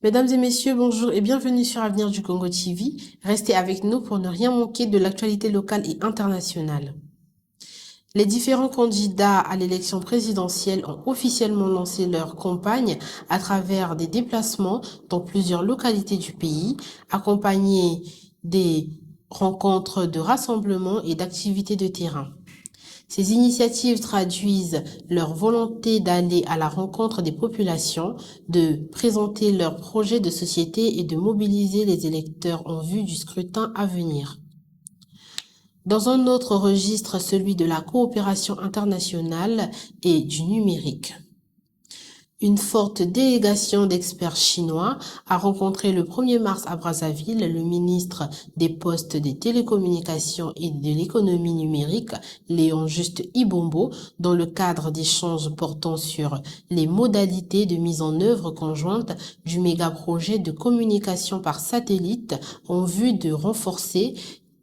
Mesdames et messieurs, bonjour et bienvenue sur Avenir du Congo TV. Restez avec nous pour ne rien manquer de l'actualité locale et internationale. Les différents candidats à l'élection présidentielle ont officiellement lancé leur campagne à travers des déplacements dans plusieurs localités du pays, accompagnés des rencontres de rassemblements et d'activités de terrain. Ces initiatives traduisent leur volonté d'aller à la rencontre des populations, de présenter leurs projets de société et de mobiliser les électeurs en vue du scrutin à venir. Dans un autre registre, celui de la coopération internationale et du numérique. Une forte délégation d'experts chinois a rencontré le 1er mars à Brazzaville le ministre des Postes, des Télécommunications et de l'Économie numérique, Léon Juste Ibombo, dans le cadre d'échanges portant sur les modalités de mise en œuvre conjointe du méga-projet de communication par satellite en vue de renforcer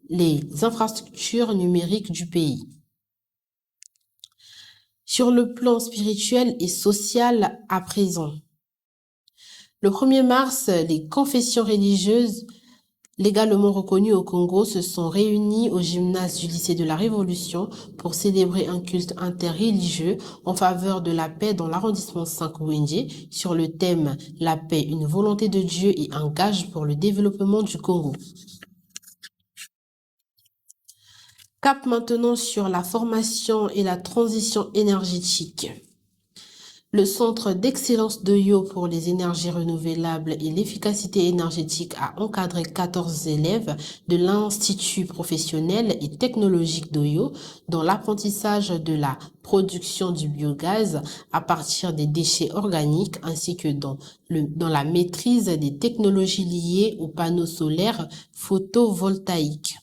les infrastructures numériques du pays. Sur le plan spirituel et social à présent. Le 1er mars, les confessions religieuses légalement reconnues au Congo se sont réunies au gymnase du lycée de la Révolution pour célébrer un culte interreligieux en faveur de la paix dans l'arrondissement 5 Wenje sur le thème « La paix, une volonté de Dieu et un gage pour le développement du Congo ». Cap maintenant sur la formation et la transition énergétique. Le Centre d'excellence d'Oyo pour les énergies renouvelables et l'efficacité énergétique a encadré 14 élèves de l'Institut professionnel et technologique d'Oyo dans l'apprentissage de la production du biogaz à partir des déchets organiques ainsi que dans la maîtrise des technologies liées aux panneaux solaires photovoltaïques.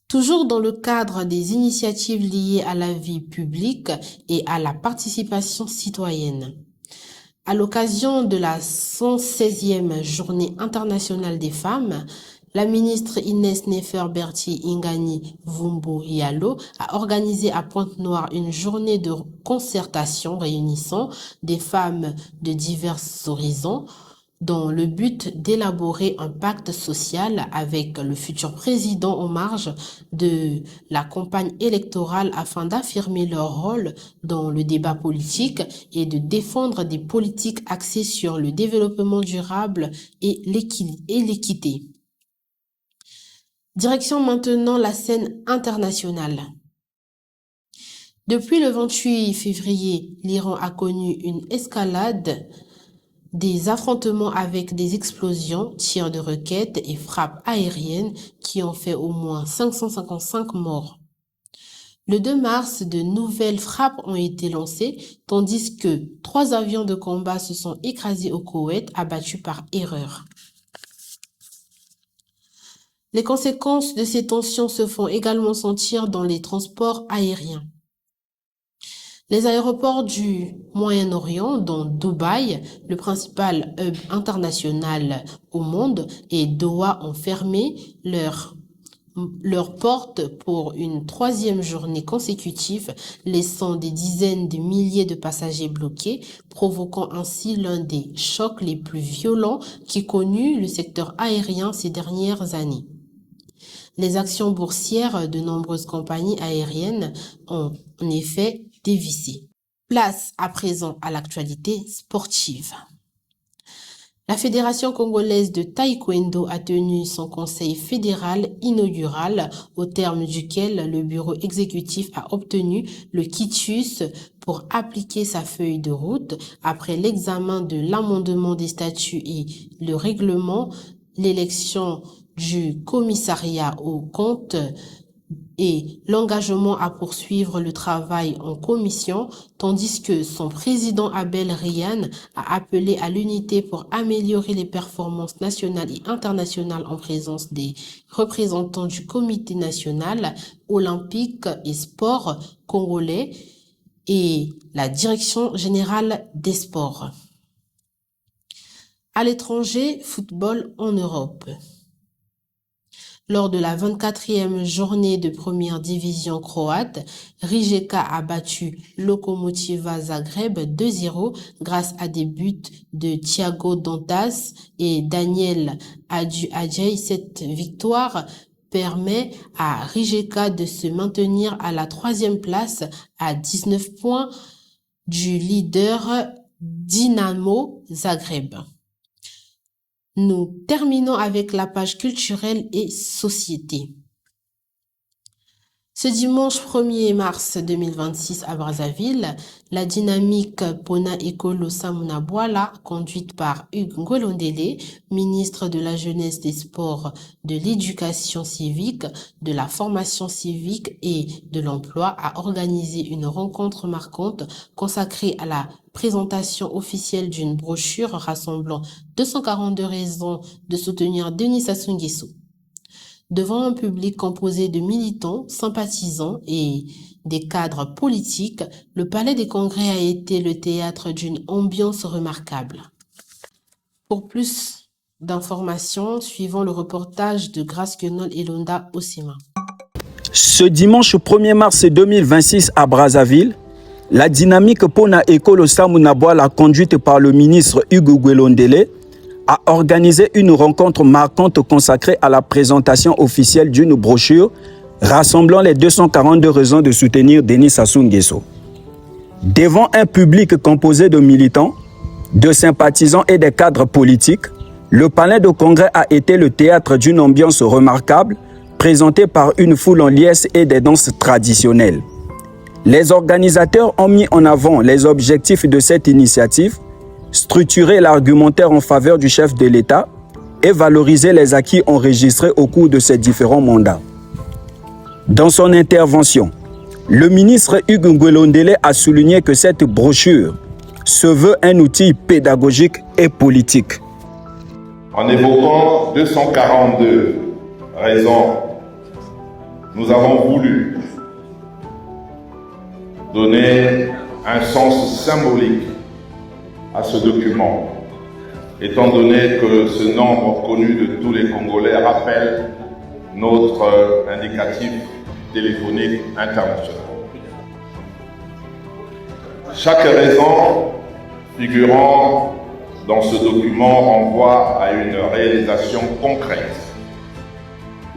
Toujours dans le cadre des initiatives liées à la vie publique et à la participation citoyenne. À l'occasion de la 116e Journée internationale des femmes, la ministre Inès Nefer-Berti Ingani Vumbu Yalo a organisé à Pointe-Noire une journée de concertation réunissant des femmes de divers horizons dans le but d'élaborer un pacte social avec le futur président en marge de la campagne électorale afin d'affirmer leur rôle dans le débat politique et de défendre des politiques axées sur le développement durable et l'équité. Direction maintenant la scène internationale. Depuis le 28 février, l'Iran a connu une escalade des affrontements avec des explosions, tirs de roquettes et frappes aériennes qui ont fait au moins 555 morts. Le 2 mars, de nouvelles frappes ont été lancées, tandis que 3 avions de combat se sont écrasés au Koweït, abattus par erreur. Les conséquences de ces tensions se font également sentir dans les transports aériens. Les aéroports du Moyen-Orient, dont Dubaï, le principal hub international au monde, et Doha ont fermé leurs portes pour une 3e journée consécutive, laissant des dizaines de milliers de passagers bloqués, provoquant ainsi l'un des chocs les plus violents qu'ait connu le secteur aérien ces dernières années. Les actions boursières de nombreuses compagnies aériennes ont en effet dévissé. Place à présent à l'actualité sportive. La Fédération congolaise de taekwondo a tenu son conseil fédéral inaugural au terme duquel le bureau exécutif a obtenu le quitus pour appliquer sa feuille de route après l'examen de l'amendement des statuts et le règlement, l'élection du commissariat aux comptes et l'engagement à poursuivre le travail en commission, tandis que son président Abel Ryan a appelé à l'unité pour améliorer les performances nationales et internationales en présence des représentants du Comité national olympique et sport congolais et la Direction générale des sports. À l'étranger, football en Europe. Lors de la 24e journée de première division croate, Rijeka a battu Lokomotiva Zagreb 2-0 grâce à des buts de Thiago Dantas et Daniel Adjuadjei. Cette victoire permet à Rijeka de se maintenir à la 3e place à 19 points du leader Dinamo Zagreb. Nous terminons avec la page culturelle et société. Ce dimanche 1er mars 2026 à Brazzaville, la dynamique Pona Ekolo Samunabwala, conduite par Hugues Ngolondele, ministre de la Jeunesse, des Sports, de l'Éducation civique, de la formation civique et de l'emploi, a organisé une rencontre marquante consacrée à la présentation officielle d'une brochure rassemblant 242 raisons de soutenir Denis Sassou Nguesso. Devant un public composé de militants, sympathisants et des cadres politiques, le Palais des Congrès a été le théâtre d'une ambiance remarquable. Pour plus d'informations, suivons le reportage de Grace Quenol et Londa Osima. Ce dimanche 1er mars 2026 à Brazzaville, la dynamique Pona Ekolo Samunabwala, conduite par le ministre Hugues Ngolondele, a organisé une rencontre marquante consacrée à la présentation officielle d'une brochure rassemblant les 242 raisons de soutenir Denis Sassou Nguesso. Devant un public composé de militants, de sympathisants et des cadres politiques, le Palais de Congrès a été le théâtre d'une ambiance remarquable, présentée par une foule en liesse et des danses traditionnelles. Les organisateurs ont mis en avant les objectifs de cette initiative, structurer l'argumentaire en faveur du chef de l'État et valoriser les acquis enregistrés au cours de ces différents mandats. Dans son intervention, le ministre Hugues Ngolondele a souligné que cette brochure se veut un outil pédagogique et politique. En évoquant 242 raisons, nous avons voulu donner un sens symbolique à ce document, étant donné que ce nombre connu de tous les Congolais rappelle notre indicatif téléphonique international. Chaque raison figurant dans ce document renvoie à une réalisation concrète.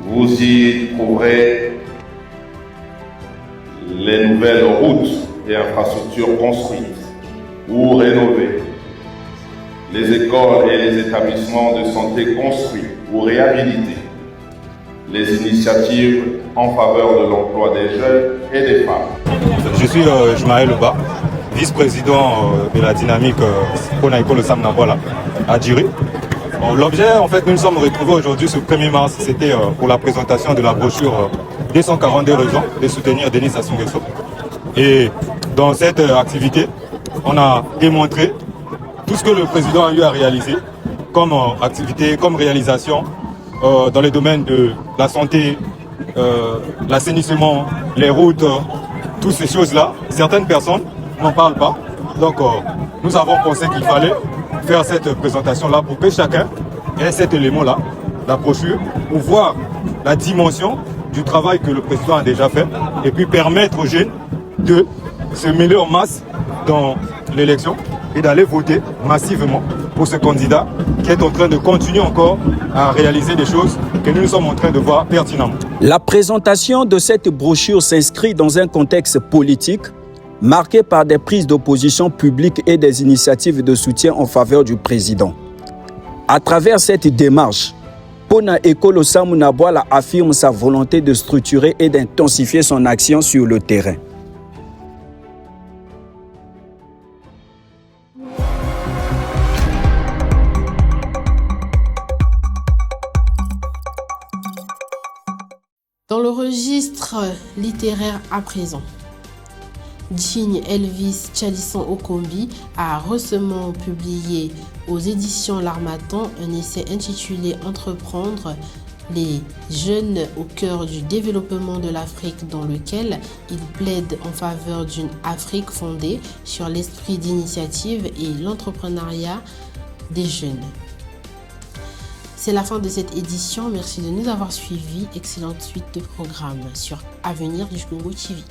Vous y trouverez les nouvelles routes et infrastructures construites ou rénovées, les écoles et les établissements de santé construits ou réhabilités, les initiatives en faveur de l'emploi des jeunes et des femmes. Je suis Jmaël Ba, vice-président de la dynamique Pona Ekolo Samunabwala à Djiri. L'objet, en fait, nous nous sommes retrouvés aujourd'hui ce 1er mars, c'était pour la présentation de la brochure 242 raisons de soutenir Denis Sassou Nguesso. Et dans cette activité, on a démontré tout ce que le président a eu à réaliser comme activité, comme réalisation dans les domaines de la santé, l'assainissement, les routes, toutes ces choses-là. Certaines personnes n'en parlent pas. Donc nous avons pensé qu'il fallait faire cette présentation-là pour que chacun ait cet élément-là, la brochure, pour voir la dimension du travail que le président a déjà fait et puis permettre aux jeunes de se mêler en masse dans l'élection et d'aller voter massivement pour ce candidat qui est en train de continuer encore à réaliser des choses que nous sommes en train de voir pertinemment. La présentation de cette brochure s'inscrit dans un contexte politique marqué par des prises d'opposition publiques et des initiatives de soutien en faveur du président. À travers cette démarche, Pona Ekolo Samunabwala affirme sa volonté de structurer et d'intensifier son action sur le terrain. Dans le registre littéraire à présent, Digne Elvis Chalisson Okombi a récemment publié aux éditions L'Harmattan un essai intitulé « Entreprendre les jeunes au cœur du développement de l'Afrique » dans lequel il plaide en faveur d'une Afrique fondée sur l'esprit d'initiative et l'entrepreneuriat des jeunes. C'est la fin de cette édition. Merci de nous avoir suivis. Excellente suite de programmes sur Avenir du Congo TV.